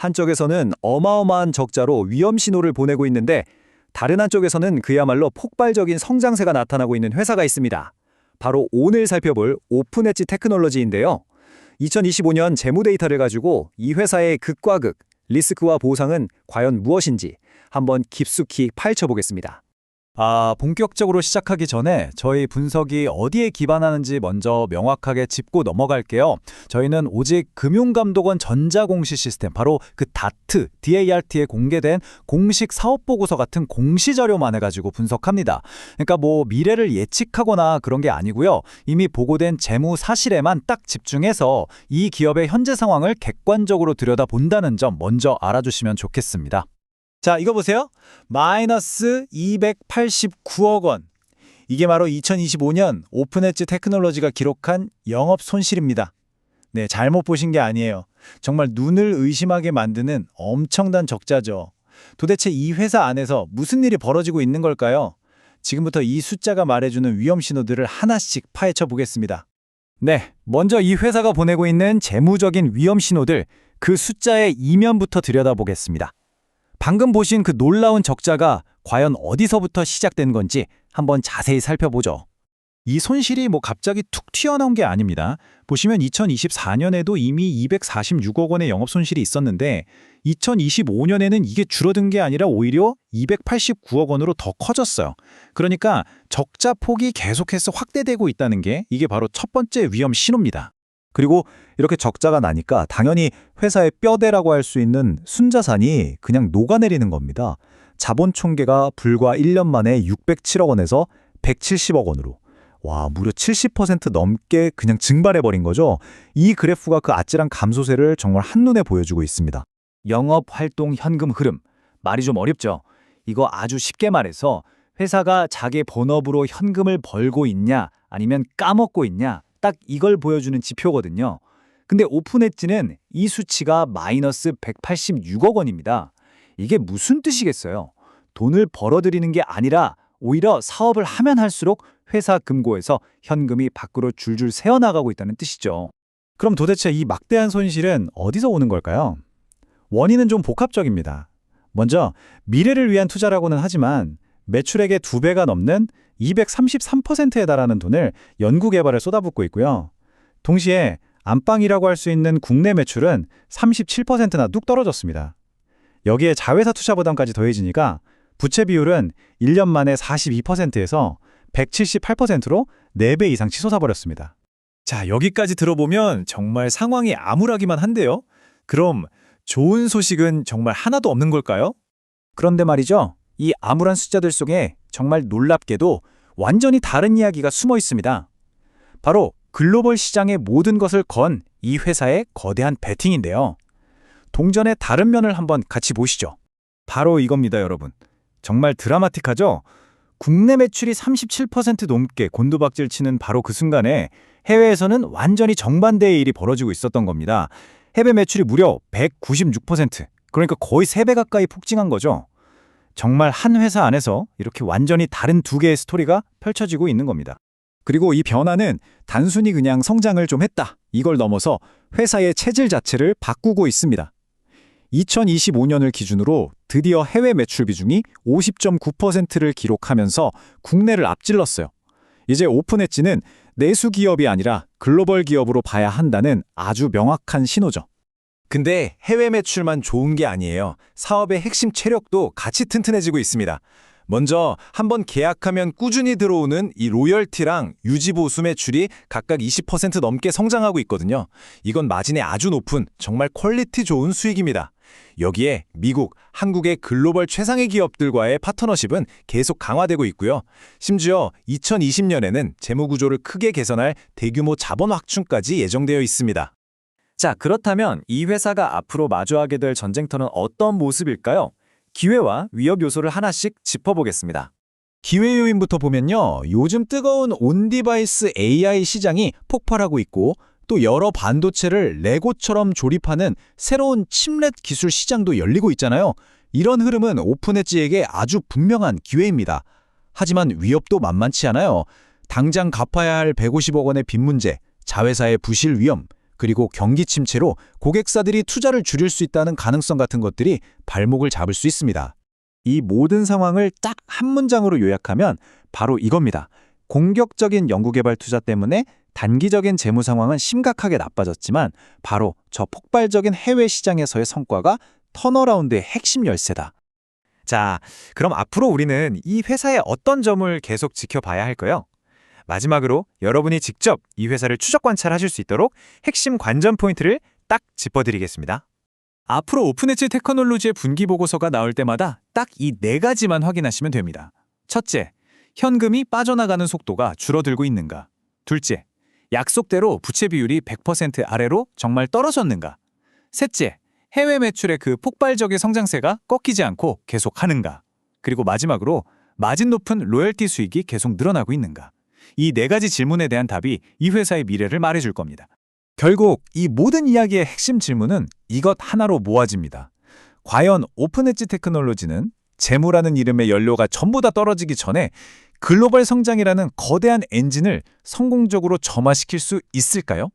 한쪽에서는 어마어마한 적자로 위험 신호를 보내고 있는데 다른 한쪽에서는 그야말로 폭발적인 성장세가 나타나고 있는 회사가 있습니다. 바로 오늘 살펴볼 오픈엣지 테크놀로지인데요. 2025년 재무 데이터를 가지고 이 회사의 극과 극, 리스크와 보상은 과연 무엇인지 한번 깊숙이 파헤쳐 보겠습니다. 본격적으로 시작하기 전에 저희 분석이 어디에 기반하는지 먼저 명확하게 짚고 넘어갈게요. 저희는 오직 금융감독원 전자공시 시스템, 바로 그 DART에 공개된 공식 사업보고서 같은 공시자료만 해가지고 분석합니다. 그러니까 미래를 예측하거나 그런 게 아니고요. 이미 보고된 재무 사실에만 딱 집중해서 이 기업의 현재 상황을 객관적으로 들여다본다는 점 먼저 알아주시면 좋겠습니다. 자, 이거 보세요. 마이너스 289억 원. 이게 바로 2025년 오픈엣지 테크놀로지가 기록한 영업 손실입니다. 네, 잘못 보신 게 아니에요. 정말 눈을 의심하게 만드는 엄청난 적자죠. 도대체 이 회사 안에서 무슨 일이 벌어지고 있는 걸까요? 지금부터 이 숫자가 말해주는 위험 신호들을 하나씩 파헤쳐 보겠습니다. 네, 먼저 이 회사가 보내고 있는 재무적인 위험 신호들, 그 숫자의 이면부터 들여다보겠습니다. 방금 보신 그 놀라운 적자가 과연 어디서부터 시작된 건지 한번 자세히 살펴보죠. 이 손실이 갑자기 툭 튀어나온 게 아닙니다. 보시면 2024년에도 이미 246억 원의 영업 손실이 있었는데 2025년에는 이게 줄어든 게 아니라 오히려 289억 원으로 더 커졌어요. 그러니까 적자 폭이 계속해서 확대되고 있다는 게 이게 바로 첫 번째 위험 신호입니다. 그리고 이렇게 적자가 나니까 당연히 회사의 뼈대라고 할 수 있는 순자산이 그냥 녹아내리는 겁니다. 자본 총계가 불과 1년 만에 607억 원에서 170억 원으로. 와, 무려 70% 넘게 그냥 증발해버린 거죠. 이 그래프가 그 아찔한 감소세를 정말 한눈에 보여주고 있습니다. 영업활동 현금 흐름. 말이 좀 어렵죠? 이거 아주 쉽게 말해서 회사가 자기 본업으로 현금을 벌고 있냐 아니면 까먹고 있냐, 딱 이걸 보여주는 지표거든요. 근데 오픈엣지는 이 수치가 마이너스 186억 원입니다. 이게 무슨 뜻이겠어요? 돈을 벌어들이는 게 아니라 오히려 사업을 하면 할수록 회사 금고에서 현금이 밖으로 줄줄 새어나가고 있다는 뜻이죠. 그럼 도대체 이 막대한 손실은 어디서 오는 걸까요? 원인은 좀 복합적입니다. 먼저 미래를 위한 투자라고는 하지만 매출액의 2배가 넘는 233%에 달하는 돈을 연구개발에 쏟아붓고 있고요. 동시에 안방이라고 할 수 있는 국내 매출은 37%나 뚝 떨어졌습니다. 여기에 자회사 투자 부담까지 더해지니까 부채 비율은 1년 만에 42%에서 178%로 4배 이상 치솟아 버렸습니다. 자, 여기까지 들어보면 정말 상황이 암울하기만 한데요. 그럼 좋은 소식은 정말 하나도 없는 걸까요? 그런데 말이죠. 이 암울한 숫자들 속에 정말 놀랍게도 완전히 다른 이야기가 숨어 있습니다. 바로 글로벌 시장의 모든 것을 건 이 회사의 거대한 베팅인데요. 동전의 다른 면을 한번 같이 보시죠. 바로 이겁니다, 여러분. 정말 드라마틱하죠? 국내 매출이 37% 넘게 곤두박질 치는 바로 그 순간에 해외에서는 완전히 정반대의 일이 벌어지고 있었던 겁니다. 해외 매출이 무려 196%, 그러니까 거의 3배 가까이 폭증한 거죠. 정말 한 회사 안에서 이렇게 완전히 다른 두 개의 스토리가 펼쳐지고 있는 겁니다. 그리고 이 변화는 단순히 그냥 성장을 좀 했다, 이걸 넘어서 회사의 체질 자체를 바꾸고 있습니다. 2025년을 기준으로 드디어 해외 매출 비중이 50.9%를 기록하면서 국내를 앞질렀어요. 이제 오픈엣지는 내수 기업이 아니라 글로벌 기업으로 봐야 한다는 아주 명확한 신호죠. 근데 해외 매출만 좋은 게 아니에요. 사업의 핵심 체력도 같이 튼튼해지고 있습니다. 먼저 한번 계약하면 꾸준히 들어오는 이 로열티랑 유지보수 매출이 각각 20% 넘게 성장하고 있거든요. 이건 마진이 아주 높은 정말 퀄리티 좋은 수익입니다. 여기에 미국, 한국의 글로벌 최상의 기업들과의 파트너십은 계속 강화되고 있고요. 심지어 2020년에는 재무구조를 크게 개선할 대규모 자본 확충까지 예정되어 있습니다. 자, 그렇다면 이 회사가 앞으로 마주하게 될 전쟁터는 어떤 모습일까요? 기회와 위협 요소를 하나씩 짚어보겠습니다. 기회 요인부터 보면요. 요즘 뜨거운 온디바이스 AI 시장이 폭발하고 있고 또 여러 반도체를 레고처럼 조립하는 새로운 칩렛 기술 시장도 열리고 있잖아요. 이런 흐름은 오픈엣지에게 아주 분명한 기회입니다. 하지만 위협도 만만치 않아요. 당장 갚아야 할 150억 원의 빚 문제, 자회사의 부실 위험, 그리고 경기 침체로 고객사들이 투자를 줄일 수 있다는 가능성 같은 것들이 발목을 잡을 수 있습니다. 이 모든 상황을 딱 한 문장으로 요약하면 바로 이겁니다. 공격적인 연구개발 투자 때문에 단기적인 재무 상황은 심각하게 나빠졌지만 바로 저 폭발적인 해외 시장에서의 성과가 턴어라운드의 핵심 열쇠다. 자, 그럼 앞으로 우리는 이 회사의 어떤 점을 계속 지켜봐야 할까요? 마지막으로 여러분이 직접 이 회사를 추적 관찰하실 수 있도록 핵심 관전 포인트를 딱 짚어드리겠습니다. 앞으로 오픈엣지 테크놀로지의 분기 보고서가 나올 때마다 딱 이 4가지만 확인하시면 됩니다. 첫째, 현금이 빠져나가는 속도가 줄어들고 있는가? 둘째, 약속대로 부채 비율이 100% 아래로 정말 떨어졌는가? 셋째, 해외 매출의 그 폭발적인 성장세가 꺾이지 않고 계속하는가? 그리고 마지막으로 마진 높은 로열티 수익이 계속 늘어나고 있는가? 이 4가지 질문에 대한 답이 이 회사의 미래를 말해줄 겁니다. 결국 이 모든 이야기의 핵심 질문은 이것 하나로 모아집니다. 과연 오픈엣지 테크놀로지는 재무라는 이름의 연료가 전부 다 떨어지기 전에 글로벌 성장이라는 거대한 엔진을 성공적으로 점화시킬 수 있을까요?